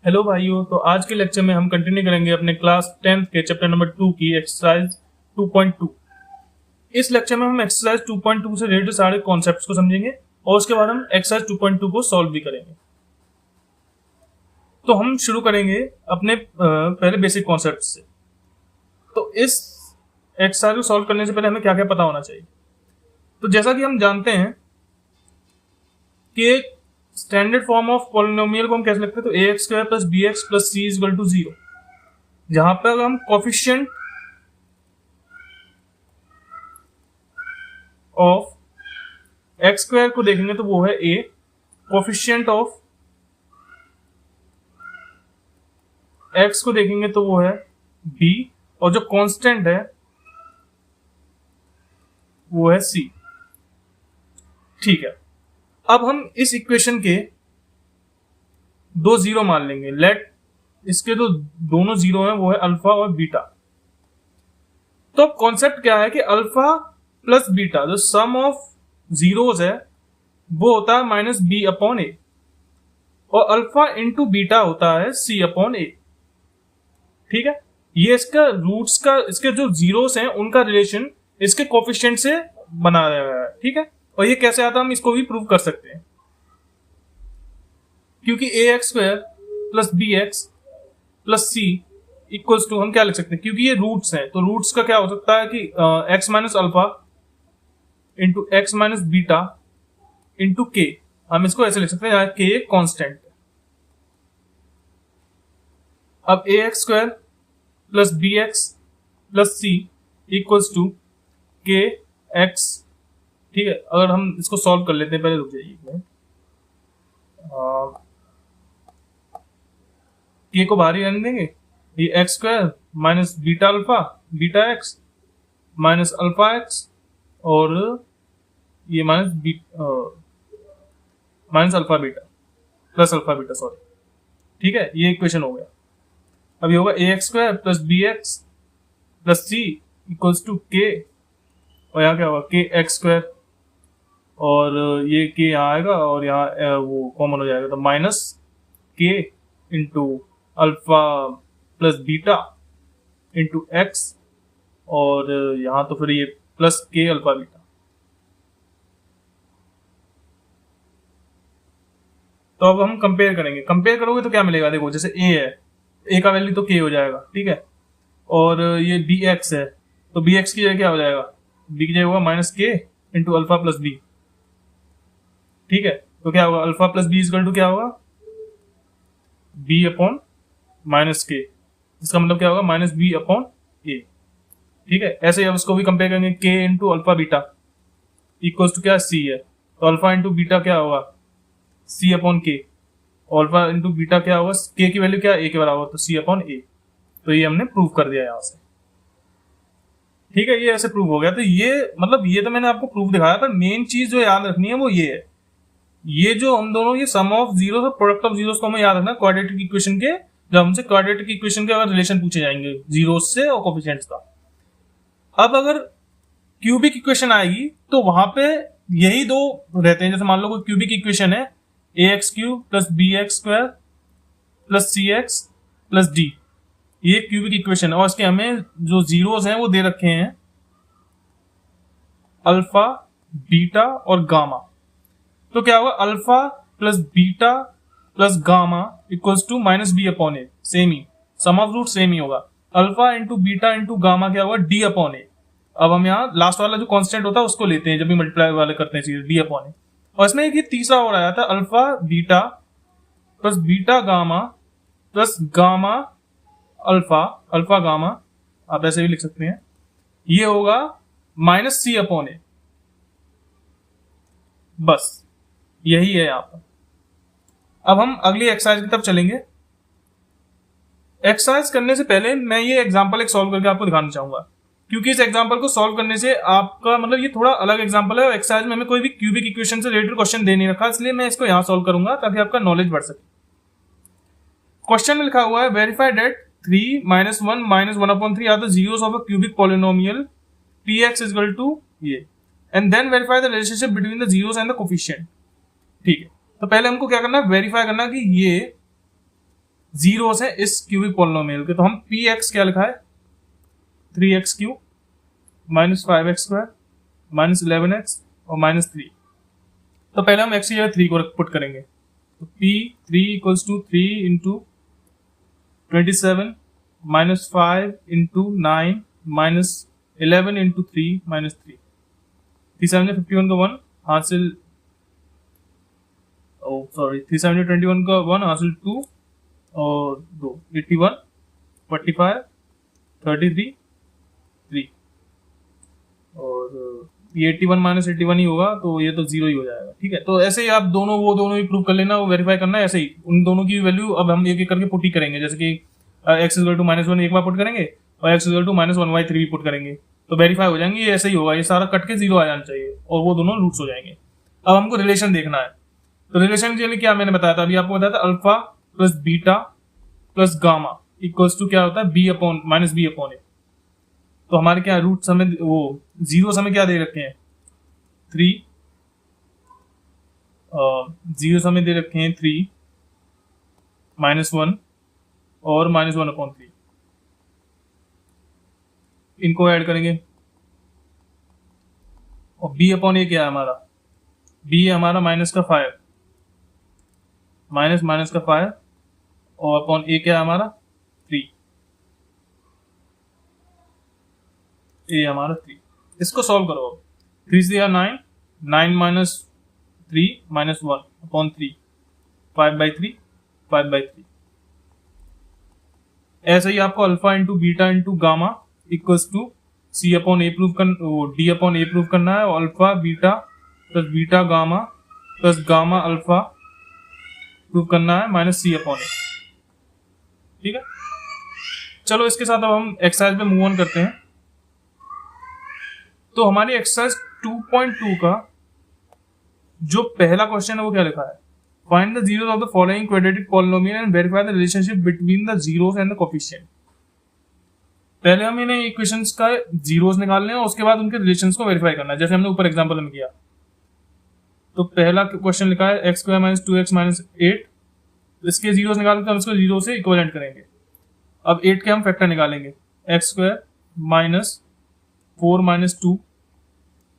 Hello भाइयों, तो आज के लेक्चर में हम कंटिन्यू करेंगे अपने क्लास 10th के चैप्टर नंबर 2 की एक्सरसाइज 2.2। इस लेक्चर में हम एक्सरसाइज 2.2 से रिलेटेड सारे कॉन्सेप्ट्स को समझेंगे और उसके बाद हम एक्सरसाइज 2.2 को सॉल्व भी करेंगे। तो हम शुरू करेंगे अपने पहले बेसिक कॉन्सेप्ट से। तो इस एक्सरसाइज को सॉल्व करने से पहले हमें क्या क्या पता होना चाहिए। तो जैसा कि हम जानते हैं कि स्टैंडर्ड फॉर्म ऑफ पॉलिनोमियल को हम कैसे लिखते हैं, तो ax² + bx + c = 0, जहां पर हम कोफिशिएंट ऑफ x² को देखेंगे तो वो है a, कोफिशिएंट ऑफ x को देखेंगे तो वो है b, और जो कांस्टेंट है वो है c। ठीक है, अब हम इस इक्वेशन के दो जीरो मान लेंगे। लेट इसके जो दोनों जीरो हैं वो है अल्फा और बीटा। तो अब कॉन्सेप्ट क्या है कि अल्फा प्लस बीटा, जो सम ऑफ जीरोस है वो होता है -b/a, और अल्फा इंटू बीटा होता है c/a। ठीक है, ये इसका रूट्स का, इसके जो जीरोस हैं उनका रिलेशन इसके कोफिशिएंट से बना रहा है। ठीक है, और ये कैसे आता है हम इसको भी प्रूव कर सकते हैं, क्योंकि ax² + bx + c equals to, हम क्या लिख सकते हैं, क्योंकि ये रूट्स हैं तो रूट्स का क्या हो सकता है कि x - alpha into x - beta into k। हम इसको ऐसे लिख सकते हैं जहां k एक कांस्टेंट है। अब ax² + bx + c equals to kx। ठीक है, अगर हम इसको सॉल्व कर लेते हैं, पहले रुक जाइए, k को बाहर ही रहने देंगे। ये x² - beta alpha beta x -alpha x और ये -alpha beta plus alpha beta, sorry. ठीक है, ये इक्वेशन हो गया। अब ये होगा ax² + bx + c equals to k, और यहाँ क्या होगा kx², और ये k यहाँ आएगा और यहाँ वो कॉमन हो जाएगा, तो -k into alpha plus beta into x, और यहाँ तो फिर ये +k अल्फा बीटा। तो अब हम कंपेयर करेंगे। कंपेयर करोगे तो क्या मिलेगा, देखो जैसे a है, a का वैल्यू तो k हो जाएगा। ठीक है, और ये bx है तो bx की जगह क्या हो जाएगा, b की जगह होगा -k into alpha plus b। ठीक है, तो क्या होगा, alpha plus b equal to क्या होगा, b/-k। इसका मतलब क्या होगा, -b/a। ठीक है, ऐसे ही अब इसको भी कंपेयर करेंगे, k into alpha beta equals to क्या, c है, तो अल्फा इंटू बीटा क्या होगा, c/k, और अल्फा इंटू बीटा क्या होगा, k की वैल्यू क्या, a के बराबर, तो c/a। तो ये हमने प्रूव कर दिया यहां से। ठीक है, ये ऐसे प्रूव हो गया। तो ये मतलब ये तो मैंने आपको प्रूफ दिखाया, पर मेन चीज जो याद रखनी है वो ये है, ये जो हम दोनों ये सम ऑफ जीरोस और प्रोडक्ट ऑफ जीरोस को हमें याद रखना क्वाड्रेटिक इक्वेशन के, जब हमसे क्वाड्रेटिक इक्वेशन के अगर रिलेशन पूछे जाएंगे जीरोस से और कोफिशिएंट्स का। अब अगर क्यूबिक इक्वेशन आएगी तो वहां पे यही दो रहते हैं। जैसे मान लो कोई क्यूबिक इक्वेशन है, ax³ + bx² + cx + d, ये क्यूबिक इक्वेशन है, और इसके हमें जो जीरोस हैं वो दे रखे हैं अल्फा, बीटा और गामा। तो क्या होगा, alpha plus beta plus gamma equals to -b/a। Same ही, सम ऑफ रूट सेम ही होगा। Alpha into beta into gamma क्या होगा, d/a। अब हम यहाँ लास्ट वाला जो कांस्टेंट होता है उसको लेते हैं जब भी मल्टीप्लाई वाले करते हैं चीजें, d/a। और इसमें एक तीसरा और आया था, alpha beta plus beta gamma plus gamma alpha, alpha gamma, आप ऐसे भी लिख सकते हैं, ये होगा -c/a। बस यही है यहाँ पर। अब हम अगली एक्सरसाइज की तरफ चलेंगे। एक्सरसाइज करने से पहले मैं ये एग्जांपल एक सॉल्व करके आपको दिखाना चाहूंगा, क्योंकि इस एग्जांपल को सॉल्व करने से आपका मतलब ये थोड़ा अलग एग्जांपल है, और एक्सरसाइज में हमें कोई भी क्यूबिक इक्वेशन से रिलेटेड क्वेश्चन दे नहीं रखा, इसलिए मैं इसको यहाँ सॉल्व करूंगा ताकि आपका नॉलेज बढ़ सके। क्वेश्चन में लिखा हुआ है, verify that 3 - 1 - 1/3 are the zeros of a cubic polynomial px = ये, and then verify the relationship between the zeros and the coefficient. ठीक है, तो पहले हमको क्या करना है, वेरीफाई करना कि ये जीरोस है इस क्यूबिक पॉलिनोमियल के, तो हम पी एक्स क्या लिखा है 3x³ minus 5x² minus 11x और माइनस 3। तो पहले हम x की जगह 3 को पुट करेंगे, तो p3 equals to 3 into 27 minus 5 into 9 minus 11 into 3 minus 3। 3 7 51 का 1 हासिल, सॉरी 3 7 21 का 1 हासिल 2 और 2 81 45 33 3 और ये 81 माइनस 81 ही होगा, तो ये तो जीरो ही हो जाएगा। ठीक है, तो ऐसे ही आप दोनों वो दोनों ही प्रूव कर लेना, वो वेरीफाई करना है। ऐसे ही उन दोनों की वैल्यू अब हम एक एक करके पुट ही करेंगे, जैसे कि x इक्वल टू -1 एक बार पुट करेंगे और x इक्वल टू -1/3 भी पुट करेंगे, तो वेरीफाई हो जाएंगे। ये ऐसे ही होगा, ये सारा कट के जीरो आ जाना चाहिए और वो दोनों रूट्स हो जाएंगे। अब हमको रिलेशन देखना है, तो रिलेशन के लिए क्या मैंने बताया था, अभी आपको बताया था alpha plus beta plus gamma equals to क्या होता है b अपॉन -b/a। तो हमारे क्या रूट्स हमें वो जीरो हमें क्या दे रखे हैं 3, जीरो हमें दे रखे हैं 3 -1 और -1/3। इनको ऐड करेंगे और b/a क्या है हमारा, b है हमारा -5 -5 और अपॉन a क्या है हमारा 3, a हमारा 3। इसको सॉल्व करो, 3 से 9 9 माइनस 3 माइनस 1 अपॉन 3 5/3 5/3। ऐसे ही आपको alpha into beta into gamma equals to C/A prove करना, D/A प्रूव करना है, और alpha beta plus beta gamma plus gamma alpha prove करना है -C/A। ठीक है, चलो इसके साथ अब हम एक्सरसाइज पे मूव ऑन करते हैं। तो हमारी एक्सरसाइज 2.2 का जो पहला क्वेश्चन है वो क्या लिखा है, find the zeros of the following quadratic polynomial and verify the relationship between the zeros and the coefficient. पहले हम इन्हें इक्वेशंस का जीरोस निकालने हैं और उसके बाद उनके रिलेशंस को वेरीफाई करना है, जैसे हमने ऊपर एग्जांपल में किया। तो पहला क्वेश्चन लिखा है x² - 2x - 8, इसके जीरोस निकालते हम इसको जीरो से इक्विवेलेंट करेंगे। अब 8 के हम फैक्टर निकालेंगे, x² - 4 - 2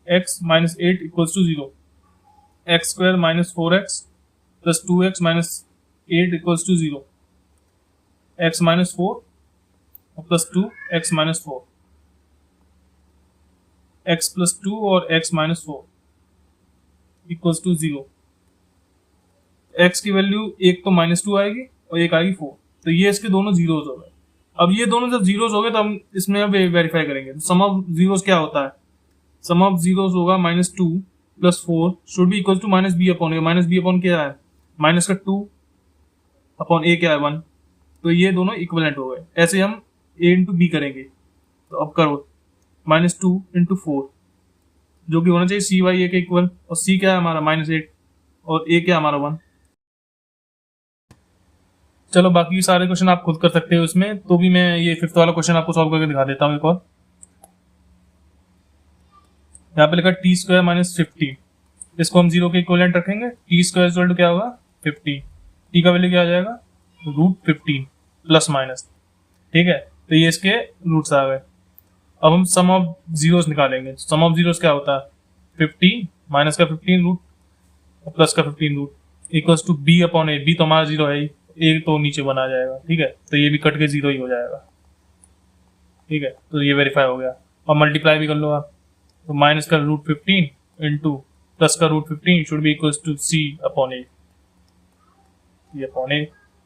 x - 8 equals to 0, x² - 4x plus 2x - 8 equals to 0, x - 4 plus 2 x - 4, x plus 2 और x - 4 इक्वल्स टू 0। x की वैल्यू एक तो -2 आएगी और एक आएगी 4, तो ये इसके दोनों जीरोस हो गए। अब ये दोनों जब जीरोस हो गए तो हम इसमें अब वेरीफाई करेंगे। तो सम ऑफ जीरोस क्या होता है, सम ऑफ जीरोस होगा -2 plus 4 should be equal to -b/a। -b/ क्या है, माइनस का 2 अपॉन a क्या है 1, तो ये दोनों इक्विवेलेंट हो गए। ऐसे हम a इंटू बी करेंगे, तो अब करो -2 इंटू 4 जो कि होना चाहिए c/a के इक्वल, और c क्या है हमारा -8 और a क्या हमारा 1। चलो बाकी सारे क्वेश्चन आप खुद कर सकते हो इसमें, तो भी मैं ये 5th वाला क्वेश्चन आपको सॉल्व करके दिखा देता हूँ एक और। यहाँ पे लिखा t² - 15, इसको हम 0 के इक्विवेलेंट रखेंगे। t² इक्वल टू क्या होगा 15, t का वैल्यू क्या आ जाएगा √15 प्लस माइनस। ठीक है, तो ये इसके रूट्स आ गए। अब हम सम ऑफ जीरोस निकालेंगे। सम ऑफ जीरोस क्या होता है 50 माइनस का 15 रूट प्लस का 15 root equals to b/a। b तो हमारा 0 है ही, a तो नीचे बना जाएगा। ठीक है, तो ये भी कट के 0 ही हो जाएगा। ठीक है, तो ये वेरीफाई हो गया। और मल्टीप्लाई भी कर लो आप, तो माइनस का √15 इंटू प्लस का √15 should be equals to c/a।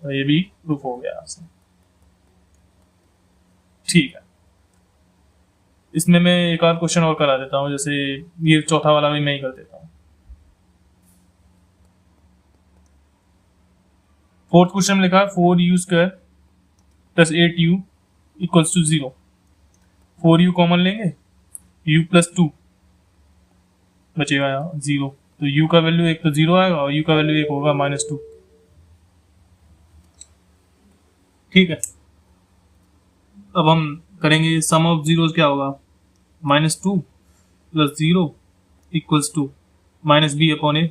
तो ये भी प्रूफ हो गया आपसे। ठीक है, इसमें मैं एक और क्वेश्चन और करा देता हूँ, जैसे ये चौथा वाला भी मैं ही कर देता हूँ। 4th क्वेश्चन में लिखा है 4u² plus 8u equals to 0। 4u common लेंगे, u प्लस 2 बचेगा यहाँ 0, तो u का वैल्यू एक तो 0 आएगा और u का वैल्यू एक होगा -2। ठीक है, अब हम करेंगे सम ऑफ जीरोस क्या होगा -2 प्लस 0 इक्वल्स टू -b/a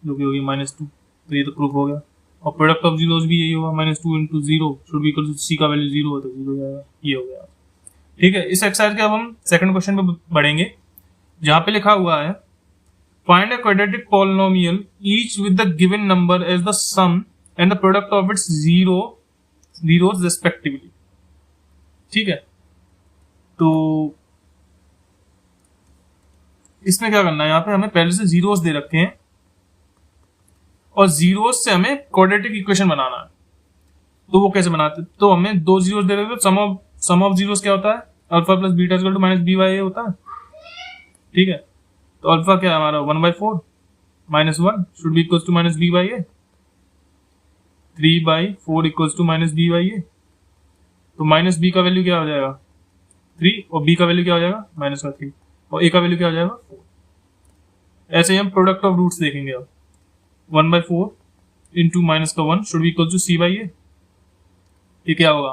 जो कि होगी -2। तो ये तो प्रूफ हो गया। और प्रोडक्ट ऑफ जीरोस भी यही होगा, -2 into zero should be equal to c का वैल्यू 0 है तो 0 हो जाएगा। ये हो गया। ठीक है, इस एक्सरसाइज के अब हम सेकंड क्वेश्चन पे बढ़ेंगे, जहां पे लिखा हुआ है find a quadratic polynomial each with the given number as the sum and the product of its zeros respectively. ठीक है, तो इसमें क्या करना है, यहाँ पे हमें पहले से जीरोस दे रखे हैं और जीरोस से हमें क्वाड्रेटिक इक्वेशन बनाना है। तो वो कैसे बनाते हैं, तो हमें दो जीरोस दे रखे, सम ऑफ जीरोस क्या होता है, alpha plus beta equal to minus b by a होता है। ठीक है, तो अल्फा क्या है हमारा 1/4 -1 should be equal to minus b by a, 3/4 equal to minus b by a. तो माइनस बी का वैल्यू क्या हो जाएगा 3 और बी का वैल्यू क्या हो जाएगा -3 और ए का वैल्यू क्या हो जाएगा 4। ऐसे ही हम प्रोडक्ट ऑफ रूट्स देखेंगे। अब 1/4 इंटू माइनस का 1 should be equal to c by a. ये क्या होगा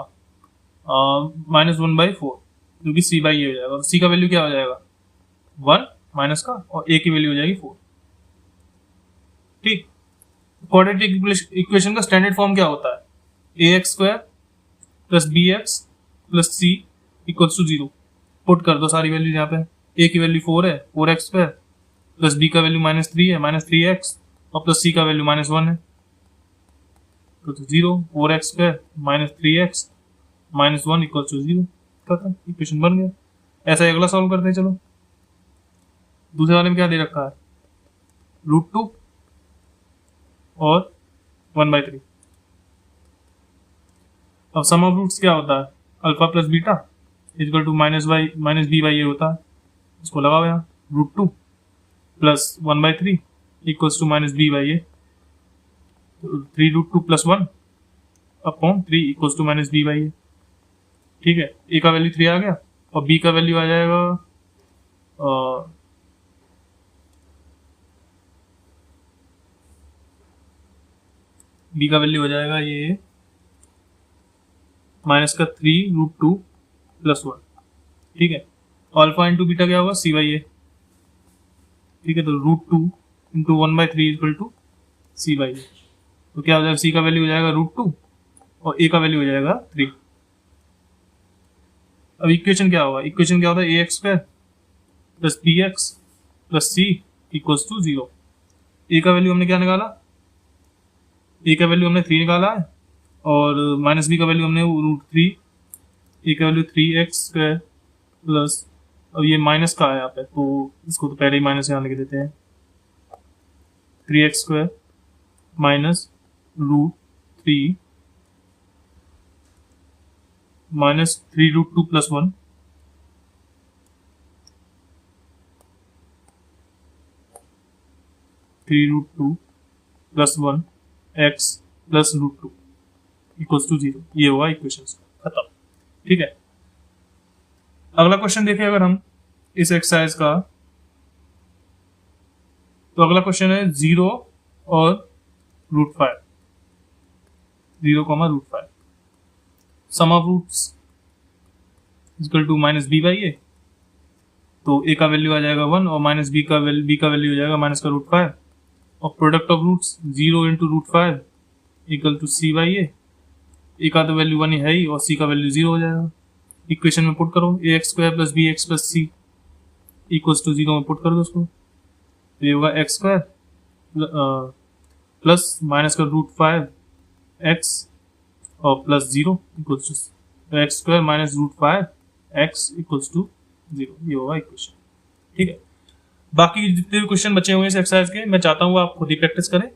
-1/4 क्योंकि सी बाई ए हो जाएगा। सी का वैल्यू क्या हो जाएगा 1 माइनस का और ए की वैल्यू हो जाएगी 4। ठीक, क्वाड्रेटिक इक्वेशन का स्टैंडर्ड फॉर्म क्या होता है, ax² plus bx plus c equal to 0। Put कर दो सारी वैल्यू यहाँ पे। a की वैल्यू 4 है 4x² प्लस b का वैल्यू -3 है -3x और प्लस c का वैल्यू -1 है तो 0। 4x² -3x -1 equal to 0। खत्म, इक्वेशन बन गया। ऐसा ही अगला सॉल्व करते हैं। चलो दूसरे वाले में क्या दे रखा है, √2 और 1/3। अब सम ऑफ रूट्स क्या होता है, alpha plus beta equal to minus b by a होता है। इसको लगाओ यहाँ, √2 plus 1/3 equals to minus b by a, 3√2 plus 1 upon 3 equals to minus b by a. ठीक है, ए का वैल्यू 3 आ गया और बी का वैल्यू आ जाएगा बी का वैल्यू हो जाएगा ये माइनस का 3√2 प्लस 1। ठीक है, अल्फा इंटू बीटा क्या होगा सी बाई ए। ठीक है, तो √2 into 1/3 equal to c by a. तो क्या हो जाएगा, सी का वैल्यू हो जाएगा √2 और ए का वैल्यू हो जाएगा 3। अब इक्वेशन क्या होगा, इक्वेशन क्या होता है ax² plus bx plus c equals to 0। A का वैल्यू हमने क्या निकाला, ए का वैल्यू हमने 3 निकाला है और माइनस बी का वैल्यू हमने √3, ए का वैल्यू 3x² प्लस, अब ये माइनस का है यहाँ पे तो इसको तो पहले ही माइनस यहाँ लिख देते हैं, 3x² minus √3 minus 3√2 plus 1 3√2 plus 1 x plus √2 equals to 0। ये हुआ इक्वेशन खत्म। ठीक है, अगला क्वेश्चन देखें अगर हम इस एक्सरसाइज का, तो अगला क्वेश्चन है 0 और √5, 0, √5। Sum of roots equal to minus b by a. तो ए का वैल्यू आ जाएगा 1 और माइनस बी का वैल्यू हो जाएगा माइनस का √5 और product of roots 0 into √5 equal to c by a. A का तो वैल्यू 1 है ही और सी का वैल्यू 0 हो जाएगा। इक्वेशन में पुट करो ax² plus bx plus c equals to 0 में पुट कर दो उसको। तो ये होगा x² प्लस माइनस का √5 x और plus 0 equals to x² minus √5 x equals to 0। ये होगा इक्वेशन। ठीक है, बाकी जितने भी क्वेश्चन बचे हुए हैं इस एक्सरसाइज के मैं चाहता हूँ आप खुद ही प्रैक्टिस करें।